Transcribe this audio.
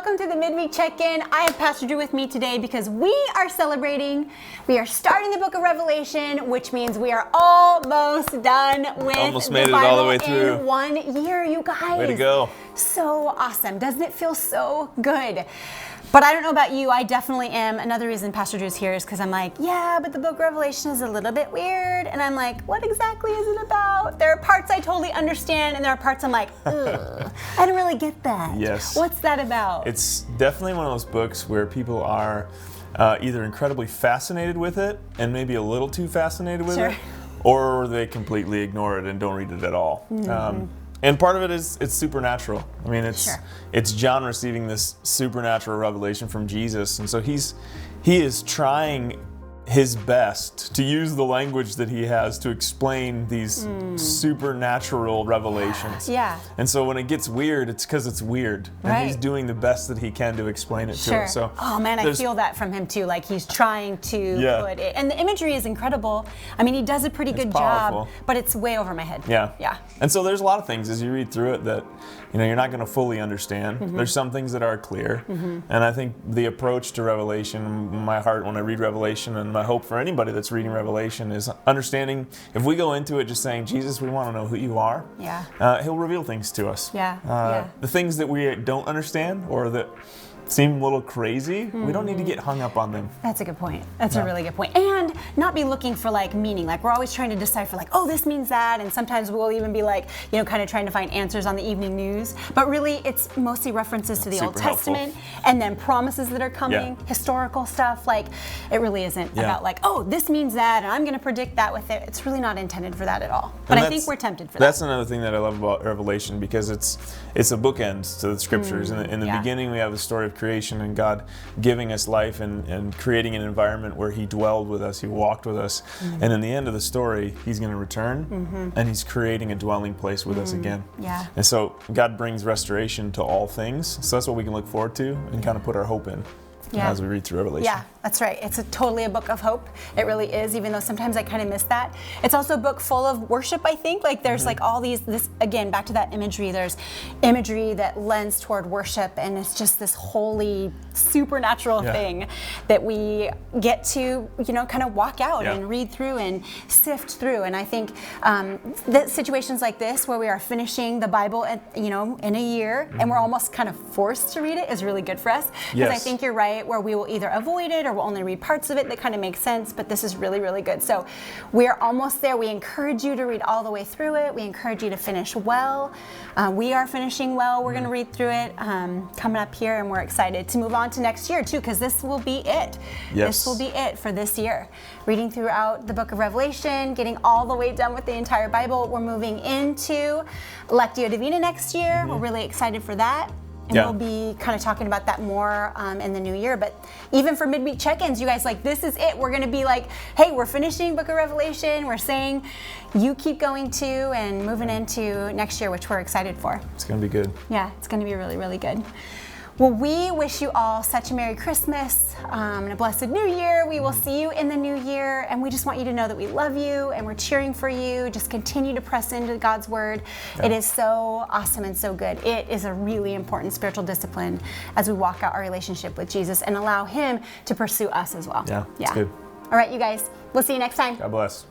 welcome to the Midweek Check-In. I have Pastor Drew with me today because we are celebrating. We are starting the book of Revelation, which means we are almost done with almost made the it Bible all the way through in 1 year, you guys. Way to go. So awesome. Doesn't it feel so good? But I don't know about you, I definitely am. Another reason Pastor Drew's here is because I'm like, yeah, but the book of Revelation is a little bit weird. And I'm like, what exactly is it about? There are parts I totally understand, and there are parts I'm like, ugh, I don't really get that. Yes. What's that about? It's definitely one of those books where people are either incredibly fascinated with it and maybe a little too fascinated with it, or they completely ignore it and don't read it at all. Mm-hmm. And part of it is it's supernatural. I mean, it's John receiving this supernatural revelation from Jesus, and so he is trying his best to use the language that he has to explain these supernatural revelations. Yeah. And so when it gets weird, it's because it's weird, and he's doing the best that he can to explain it to us. So oh man, I feel that from him too. Like he's trying to put it, and the imagery is incredible. I mean, he does a pretty good job, but it's way over my head. Yeah. Yeah. And so there's a lot of things as you read through it that you're not going to fully understand. Mm-hmm. There's some things that are clear, and I think the approach to Revelation, my heart when I read Revelation, and my hope for anybody that's reading Revelation is understanding if we go into it just saying, Jesus, we want to know who you are. Yeah. He'll reveal things to us. Yeah. The things that we don't understand or that seem a little crazy, we don't need to get hung up on them. That's a good point. That's a really good point. And not be looking for like meaning. Like we're always trying to decipher like, oh, this means that. And sometimes we'll even be like, kind of trying to find answers on the evening news. But really it's mostly references to the Old Testament and then promises that are coming, historical stuff. Like it really isn't about like, oh, this means that and I'm going to predict that with it. It's really not intended for that at all. But I think we're tempted for that. That's another thing that I love about Revelation because it's a bookend to the scriptures. In the beginning we have the story of creation and God giving us life and creating an environment where he dwelled with us, he walked with us. And in the end of the story, he's going to return and he's creating a dwelling place with us again. Yeah. And so God brings restoration to all things. So that's what we can look forward to and kind of put our hope in. As we read through Revelation. Yeah, that's right. It's totally a book of hope. It really is, even though sometimes I kind of miss that. It's also a book full of worship, I think. Like there's like all this, again, back to that imagery, there's imagery that lends toward worship, and it's just this holy, supernatural thing that we get to, kind of walk out and read through and sift through. And I think that situations like this, where we are finishing the Bible, in a year, and we're almost kind of forced to read it, is really good for us. Because I think you're right, where we will either avoid it or we'll only read parts of it that kind of make sense, but this is really, really good. So we're almost there. We encourage you to read all the way through it. We encourage you to finish well. We are finishing well. We're going to read through it coming up here, and we're excited to move on to next year too, because this will be it. This will be it for this year. Reading throughout the book of Revelation, getting all the way done with the entire Bible. We're moving into Lectio Divina next year. We're really excited for that. And we'll be kind of talking about that more in the new year. But even for midweek check-ins, you guys, like, this is it. We're going to be like, hey, we're finishing Book of Revelation. We're saying you keep going too and moving into next year, which we're excited for. It's going to be good. Yeah, it's going to be really, really good. Well, we wish you all such a Merry Christmas and a blessed New Year. We will see you in the new year, and we just want you to know that we love you and we're cheering for you. Just continue to press into God's Word. It is so awesome and so good. It is a really important spiritual discipline as we walk out our relationship with Jesus and allow Him to pursue us as well. Yeah, it's good. All right, you guys, we'll see you next time. God bless.